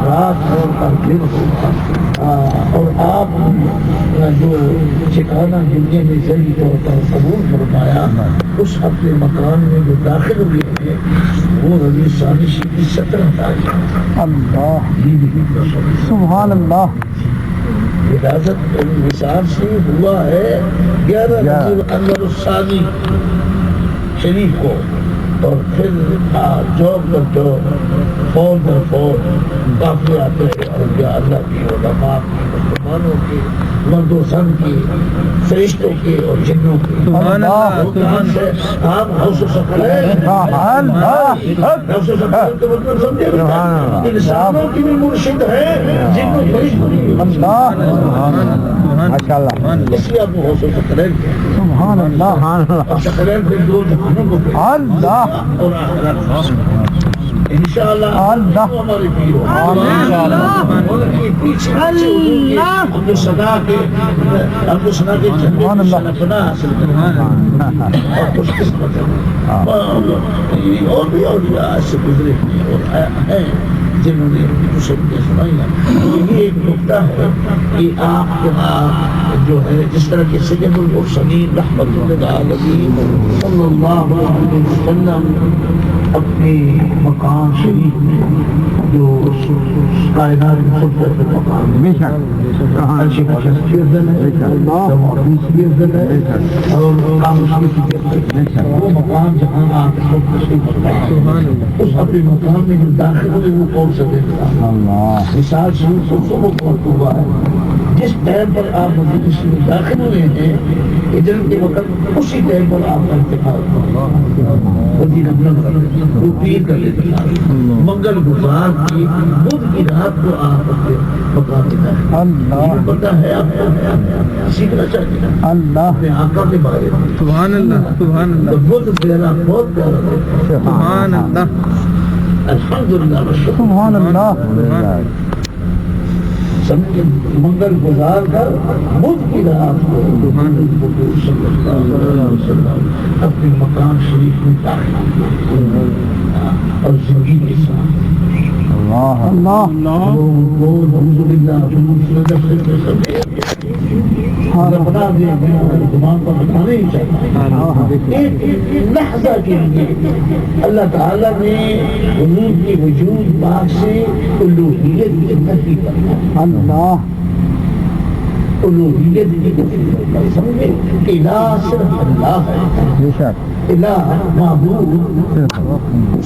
رات اور دن ہوگا، اور آپ جو ٹھکانہ دنیا میں ذہنی طور پر قبول فرمایا، اس اپنے مکان میں جو داخل ہوئے ہیں وہ ربیع ثانی کی 17 تاریخ اللہ سبحان اللہ ولادت وصال سے ہوا ہے 11 ربیع الاول الثانی شریف کو، اور پھر جوب در جوب فون در فون کافی آتے ہیں اولیاء اللہ کی، علماء کی، مسلمانوں کے، مرد و زن کی، فرشتوں کے اور جنوں کے۔ سبحان اللہ۔ آپ غوث ثقلین، غوث ثقلین کا مطلب سمجھے بیٹا، انسانوں کی بھی مرشد ہے، جنوں فرشتوں کی بھی مرشد ہے۔ ماشاءاللہ، اس لیے آپ کو غوث ثقلین کہتے ہیں۔ سبحان اللہ۔ ثقلین پھر دو جہانوں کو کہتے ہیں، اللہ اور آخرت۔ انشاءاللہ ہمارے پیر ان کی پیچھے ہم جو صدا کے جھنڈے کی شنفنا حاصل کریں اور خوش قسمت ہیں، اور بھی اولیاء ایسے گزرے ہیں اور ہیں جنہوں نے مشکلیں سنائی ہیں۔ یہ ایک نکتہ ہے کہ آپ جو ہے جس طرح کہ سید المرسلین رحمۃ للعالمین صلی اللہ علیہ وسلم اپنے مقام شریف میں جو کائنات میں خود کرتے مقام میں عرشی کا شخصی افضل ہے، معروفی افضل ہے، اور کامشی کی وہ مقام جہاں آپ خود تشریف فرما اس اپنے مقام میں جو داخل ہوئے وہ کون سا دیکھتا مثال شریف سب مرتبہ ہے۔ جس ٹائم پر آپ مجلس میں داخل ہوئے ہیں ادھر کے وقت اسی ٹائم پر آپ کا انتخاب وہ پیر کا لیتا منگل گزار کی بدھ کی رات کو آپ اپنے مقام میں داخل پتہ ہے آپ کو سیکھنا چاہیے اللہ اپنے آقا کے بارے میں۔ سبحان اللہ، سبحان اللہ۔ بدھ پیارا بہت پیارا ہے، سبحان اللہ، الحمدللہ، سبحان اللہ۔ منگل گزار کر بدھ کی رات کو صلی اللہ علیہ وسلم اپنے مقام شریف میں داخل اور زندگی کے ساتھ اللہ اللہ بنا دیا دماغ پر بتانا ہی چاہیے۔ ایک لحظہ کے لیے اللہ تعالیٰ نے حضور کی وجود پاک سے الوہیت کی نفی کرنا، اللہ الوہیت کی نفی کرنا، سمجھے؟ الہ صرف اللہ ہے، الہ معبود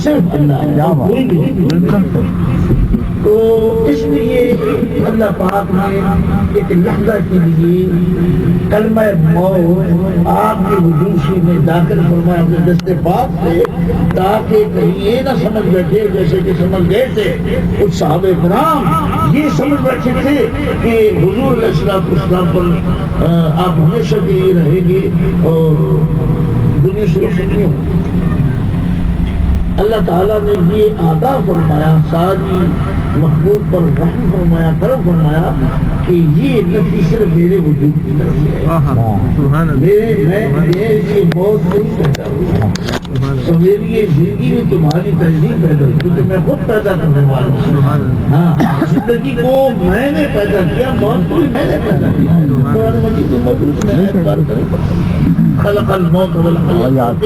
صرف اللہ ہے۔ تو اس لیے اللہ پاک نے ایک لحظہ کے لیے کلمہ موت آپ کے وجود میں داخل فرمایا اپنے دست پاک سے، تاکہ کہیں یہ نہ سمجھ بیٹھے جیسے کہ سمجھ گئے تھے کچھ صحابہ کرام یہ سمجھ بیٹھے تھے کہ حضور علیہ السلام پر آپ ہمیشہ کے لیے رہیں گے اور دنیا سے نہیں ہوگی۔ اللہ تعالیٰ نے یہ عطا فرمایا، ساری محبوب پر رحم فرمایا، کرم فرمایا کہ یہ نفی صرف میرے وجود کی طرف سے ہے، میری موت نہیں پیدا ہوئی، تو میری یہ زندگی میں تمہاری تہذیب پیدا ہوئی کیونکہ میں خود پیدا کرنے والا ہوں۔ ہاں، زندگی کو میں نے پیدا کیا، موت کو بھی میں نے پیدا کیا۔ قرآن مجید میں موجود ہے، خلق الموت والحیات،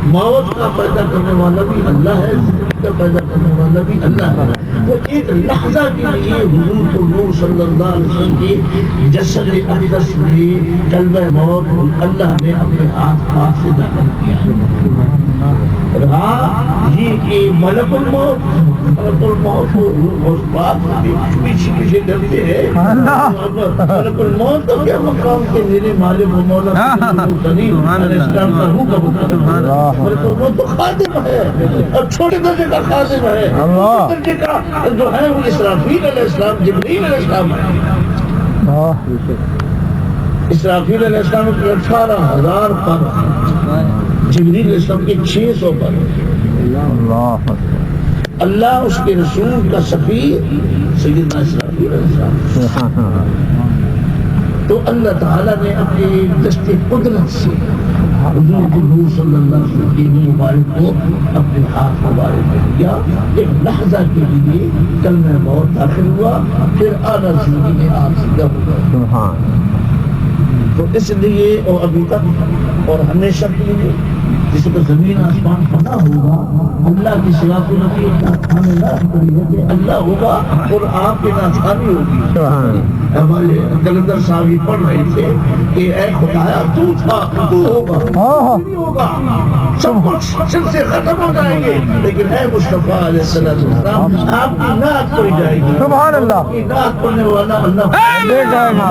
موت کا پیدا کرنے والا بھی اللہ ہے، زندگی کا پیدا کرنے والا بھی اللہ ہے۔ وہ ایک لحظہ کے لیے حضور نور صلی اللہ علیہ وسلم کی جسد اقدس میں کلمہ موت اللہ نے اپنے ہاتھ پاک سے داخل کیا۔ ہاں یہ کہ ملک الموت اس بات پیچھے پیچھے ڈرتے ہیں، ملک الموت تو کیا مقام کے میرے مالک و مولا اسلام کا روح کا مطلب ملک الموت تو خادم ہے، اور چھوٹے درجے کا خادم ہے، درجے کا جو ہے وہ اسرافیل علیہ السلام، جبریل علیہ السلام ہے۔ اسرافیل علیہ السلام کے 18,000 پر، جبریل علیہ السلام کے 600 پر۔ اللہ اس کے رسول کا سفیر سیدنا اسرافیل علیہ السلام، تو اللہ تعالیٰ نے اپنی دست قدرت سے حضور صلی اللہ علیہ وسلم کی مبارک کو اپنے ہاتھ مبارک میں لیا، ایک لحظہ کے لیے کلمہ موت داخل ہوا، پھر اعلیٰ زندگی میں آپ زندہ ہو گئے۔ تو اس لیے اور ابھی تک اور ہمیشہ کے لیے جس کو زمین آسمان پتہ ہوگا اللہ کی سوا کو نبی ناخوانی نہ کری ہے کہ اللہ ہوگا اور آپ کی ناخوانی ہوگی۔ ہمارے کلندر صاحب یہ پڑھ رہے تھے کہ اے خدایا تو تھا تو ہوگا نہیں ہوگا، سب کچھ سب سے ختم ہو جائیں گے، لیکن اے مصطفیٰ علیہ السلام آپ کی نعت پڑھی جائے گی۔ سبحان اللہ، آپ کی نعت پڑھنے والا اللہ دے جائے گا۔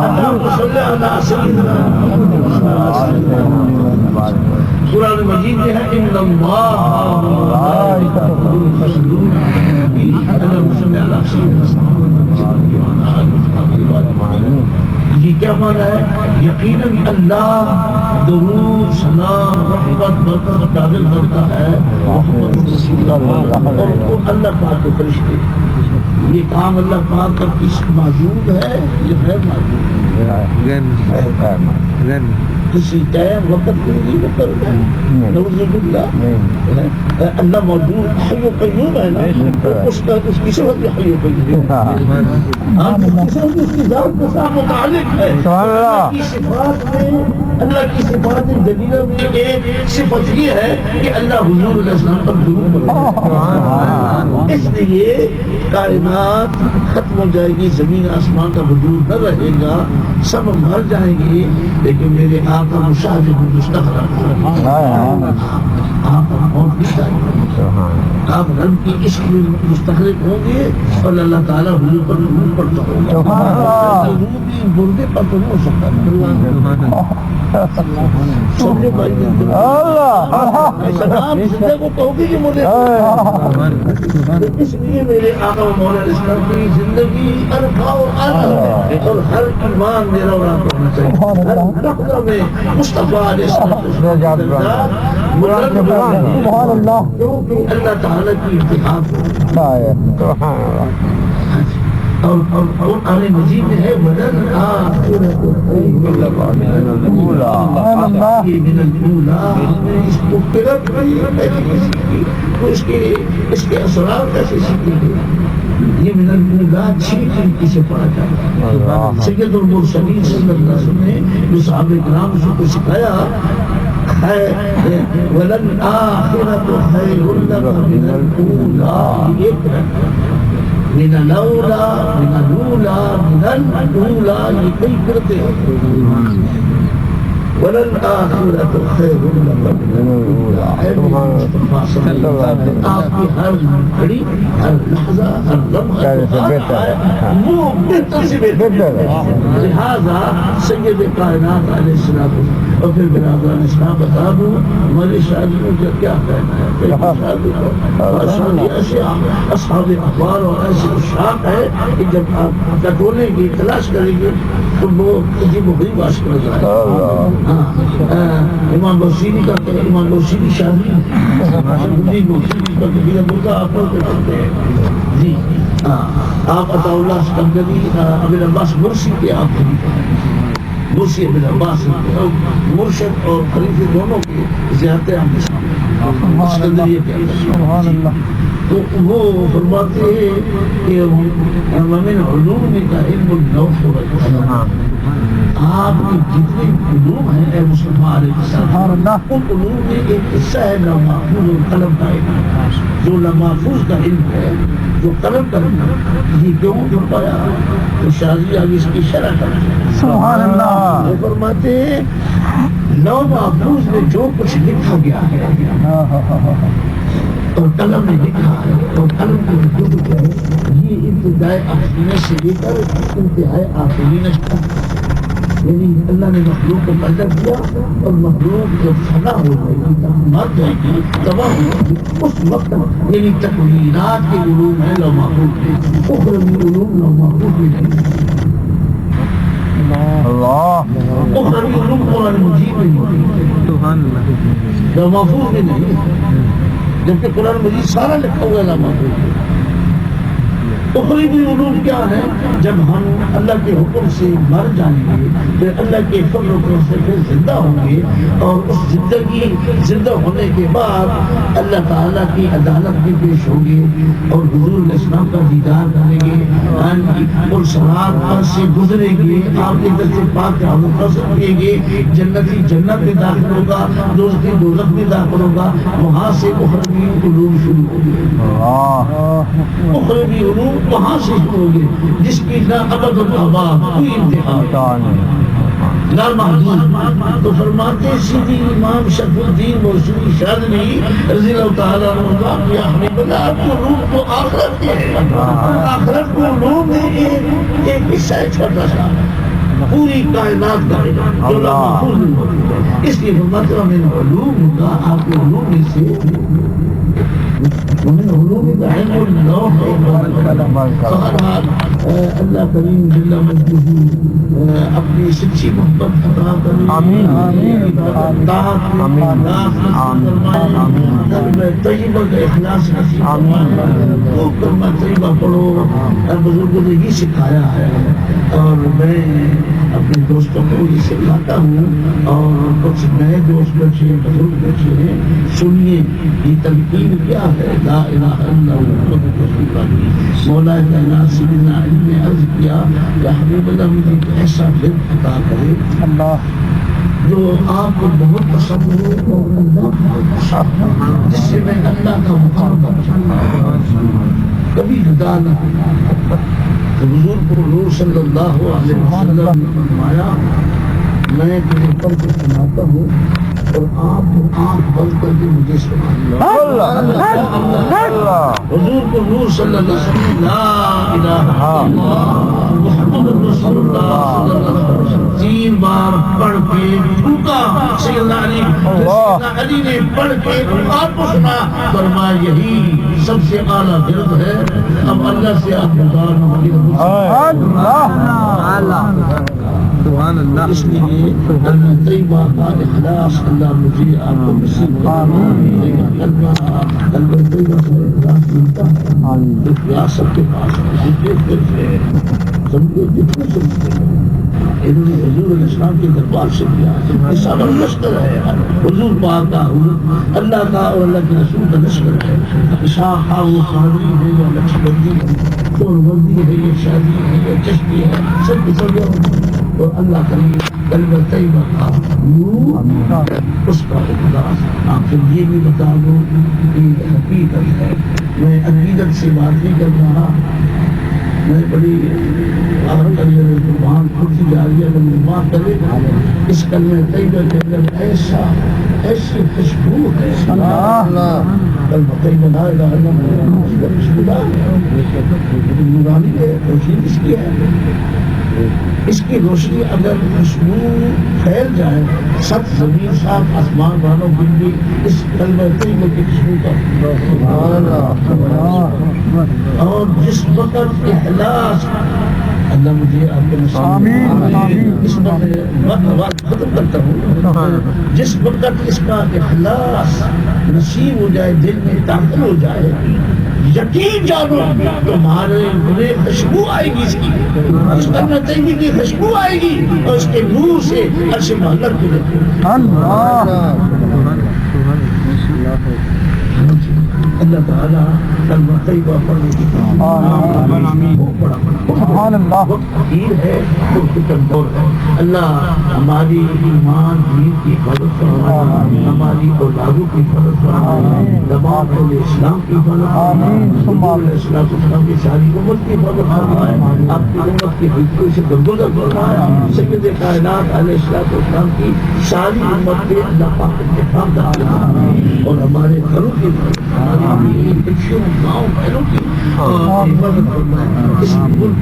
اللہ صلی اللہ سیدنا قرآن مجید میں ہے ان اللہ یہ کیا معنی ہے؟ یقیناً اللہ درود سلام رحمت برکت نازل کرتا ہے محمد رسول اللہ اور وہ اللہ پاک کے فرشتے۔ یہ کام اللہ پاک کا کس موجود ہے یہ غیر موجود ہے، کسی ٹائم وقت کے لیے کرتا ہے نعوذ باللہ۔ اللہ موجود حی و قیوم ہے نا، اس کی صفت بھی حی و قیوم ہے، اس کی ذات کے ساتھ متعلق ہے۔ اللہ کی صفات میں اللہ کی صفات جلیلہ میں ایک صفت یہ ہے کہ اللہ حضور علیہ السلام پر درود پڑھتا ہے۔ اس لیے کائنات ختم ہو جائے گی، زمین آسمان کا وجود نہ رہے گا، سب مر جائیں گے، لیکن میرے آقا مشاہد مستقرا آپ موت نہیں جائیں گے، آپ رب کی عشق میں مستغرق ہوں گے اور اللہ تعالیٰ حضور پر درود پڑھتا ہوگا۔ درود بھی مردے پر تو نہیں ہو سکتا، سمجھے بھائی؟ آپ زندہ کو کہو گے کہ مردے، اس لیے میرے آقا و مولا اسلام کی زندگی ارفع و اعلی اور ہر ایمان میرا اور آپ ہونا چاہیے، ہر لحظہ میں مصطفیٰ علیہ السلام اللہ تعالیٰ کی اتحاد اور قرآن مجید میں ہے وَلَنْ آخِرَةُ خَيْرٌ لَكَ مِنَ الْأُولَىٰ، من الأولى اس کو قرب کی تو اس کے اثرات کیسے سیکھیں گے؟ یہ من الأولى 6 طریقے سے پڑھا جائے۔ سید المرسلین صلی اللہ علیہ وسلم نے جو صحابہ کرام کو سکھایا ہے وَلَنْ آخِرَةُ خَيْرٌ لَكَ مِنَ الْأُولَىٰ، ایک من الاولا من الاولا من الاولا، یہ کئی کرتے ہیں۔ وَلَلْآخِرَةُ خَيْرٌ لَكَ مِنَ الْأُولَىٰ، آپ کی ہر گھڑی ہر لحظہ ہر لمحہ وہ بہتر سے بہتر ہے۔ لہذا سید کائنات علیہ السلام اور پھر برادران اسلام بتا دوں ہماری شادیوں کا کیا کہنا ہے؟ اصحاب اخبار اور ایسے اشاق ہے کہ جب آپ ٹٹولیں گے تلاش کریں گے تو وہ عجیب و غریب عاشق نظر آئے۔ امام بصیری کا امام بصیری شادی جی آپ عطا اللہ اسکندری ابن عباس مرسی کے آپ مرسی ابن عباس مرشد اور خلیفہ دونوں کے زیادہ اسکندریہ کے تو وہ فرماتے ہیں کہ من علوم کا علم اللوح والقلم، آپ کے جتنے علوم ہیں اے مصطفیٰ علیہ السلام ان علوم میں ایک حصہ ہے لوح محفوظ اور قلم کا علم، جو لوح محفوظ کا علم ہے جو قلم کا علم ہے۔ یہ کیوں پایا تو شاذلی آگے اس کی شرح کرتے ہیں۔ سبحان اللہ، وہ فرماتے ہیں لوح محفوظ میں جو کچھ لکھا گیا ہے اور قلم نے لکھا ہے اور قلم کی وجود ہے، یہ ابتدائے آخرین سے لے کر انتہائی آخرین تک، یعنی اللہ نے مخلوق کو پیدا کیا اور مخلوق جو فنا ہو جائے گی مر جائے گی تباہ ہو جائے گی اس وقت یعنی تکوینات کے علوم ہے لوح محفوظ میں، اخروی علوم لوح محفوظ میں نہیں، اخروی علوم قرآن مجید میں نہیں، لوح محفوظ میں نہیں، جبکہ قرآن مجید سارا لکھا ہوا ہے لوح محفوظ میں۔ اخروی علوم کیا ہے؟ جب ہم اللہ کے حکم سے مر جائیں گے پھر اللہ کے فضل و کرم سے پھر زندہ ہوں گے، اور اس زندہ ہونے کے بعد اللہ تعالیٰ کی عدالت میں پیش ہوں گے اور حضور علیہ السلام کا دیدار کریں گے، اور صراط پر سے گزریں گے، آپ کے در سے پاک کریں گے، جنتی جنت میں داخل ہوگا، دوزخی دوزخ میں داخل ہوگا، وہاں سے اخروی علوم شروع ہوں گے۔ اخروی علوم وہاں سے شروع ہوں گے جس کی نہ ابد الآباد کوئی انتہا نہ محدود۔ تو فرماتے سیدھی امام شرف الدین موصولی شاذلی رضی اللہ تعالیٰ عنہ کہ حبیب اللہ آپ کو علوم تو آخرت کے ہے، آخرت کو علوم ہے ایک حصہ ہے چھوٹا سا، پوری کائنات کا جو اللہ محفوظ نہیں ہوتی، اس لیے فرماتے ہیں میں علوم کا آپ کے علوم میں سے ومن علوم العلم واللوح والقلم۔ اللہ کریم جل مجدہ اپنی سچی محبت عطا کرے، آمین آمین کلمہ طیبہ کا اخلاص نصیب فرمائے، وہ کلمہ طیبہ پڑھو، بزرگوں نے یہ سکھایا ہے، اور میں اپنے دوستوں کو یہ سکھاتا ہوں، اور کچھ نئے دوست بچے بزرگ بچے ہیں، سنیے یہ تلقین کیا ہے، لا الہ الا اللہ محمد رسول اللہ۔ مولا کائنات سے بنا علم نے عرض کیا کہ حبیب اللہ مجھے ایسا دل عطا کرے اللہ جو آپ کو بہت پسند ہو اور اللہ بہت پسند ہو، جس سے میں اللہ کا مقام کر سکوں، کبھی جدا نہ ہو۔ تو حضور کو نور صلی اللہ علیہ وسلم نے فرمایا میں تمہیں پڑھ کے سناتا ہوں اور آپ آنکھ بند کر کے مجھے سنا۔ حضور کو نور صلی اللہ علیہ وسلم لا الہ الا اللہ محمد رسول اللہ صلی اللہ علیہ وسلم 3 بار پڑھ کے پھونکا، سیدنا علی نے پڑھ کے آپ کو سنا، فرمایا یہی سب سے اعلیٰ درد ہے، اب اللہ سے آپ گزار سبحان اللہ۔ اس لیے کلمہ طیبہ کا اخلاص اللہ مجھے آپ کو نصیب فرمائے، کلمہ طیبہ کا اخلاص ملتا ہے ریاست کے پاس ہے، سمجھو جتنے سمجھتے ہیں انہوں نے حضور علیہ السلام کے دربار سے کیا، یہ سب لشکر ہے، حضور پاک کا، اللہ کا اور اللہ کے رسول کا لشکر ہے، شاہ وہ قادری ہے یا لچکبندی ہے، چور بندی ہے یا شادی ہے یا چشتی ہے، سب سب اور اللہ کریم کلمہ طیبہ کا نور، اس کا اخلاص۔ آپ سے یہ بھی بتا دوں کہ حقیقت ہے، میں عقیدت سے بات نہیں کر رہا، میں بڑی زبان کھلتی جا رہی ہے، میں بات کرے اس کلمہ طیبہ کے اندر ایسی خوشبو ہے، کلمہ طیبہ لا الہ الا اللہ اس کا خوشبودار ہے، نورانی ہے، روشنی اس کی ہے، اس کی روشنی اگر خوشبو پھیل جائے سب زمین صاف آسمان والوں کے بھی اس کلمہ طیبہ کی خوشبو کا، اور جس وقت اخلاص اللہ مجھے آپ کے نصیب، اس وقت بات ختم کرتا ہوں، جس وقت اس کا اخلاص نصیب ہو جائے، دل میں داخل ہو جائے، یقین جانو تمہارے برے خوشبو آئے گی، اس کی اس کلمہ طیبہ کی خوشبو آئے گی، اور اس کے نور سے عرش معلق کھلے گی۔ اللہ تعالیٰ کلمہ طیبہ پڑھنے کی فقیر ہے، دور ہے، اللہ ہماری ایمان دین کی حفاظت فرمائے، ہماری اولادوں کی حفاظت فرمائے، جماعت اسلام کی حفاظت فرمائے، اسلام کی ساری امت کی حفاظت فرمائے، آپ کی امت کی حفاظت سے درگزر فرمائے، سید کائنات علیہ السلام کی ساری امت پہ اللہ پاک انتقام فرمائے، اور ہمارے گھروں کی ہماری بچیوں گاؤں بہنوں کی حفاظت فرمائے، اس ملک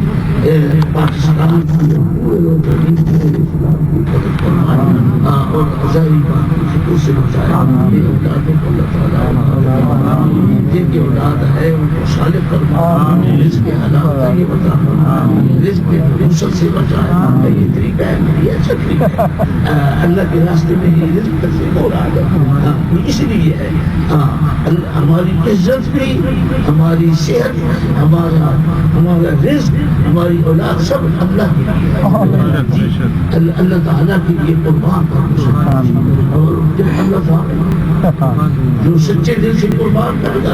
پاکستان کی پورے اسلام کی حفاظت فرمائے، اور عزائری بات سے بچائے، یہ اولادوں کو اللہ تعالیٰ جن کی اولاد ہے ان کو صالح کرنا، رزق حلال طیب عطا کرنا، رزق نحوست سے بچائے، یہ طریقہ ہے میری اچھا طریقہ ہے، اللہ کے راستے میں یہ رزق تقسیم ہو رہا ہے، اس لیے ہے ہماری عزت بھی، ہماری صحت، ہمارا رزق، ہماری اولاد سب اللہ کے لیے، اللہ تعالیٰ کے لیے قربان کرنا، اور جب اللہ تعالیٰ جو سچے دل سے قربان کرے گا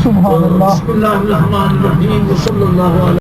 سبحان اللہ. بسم اللہ الرحمن الرحیم، صلی اللہ علیہ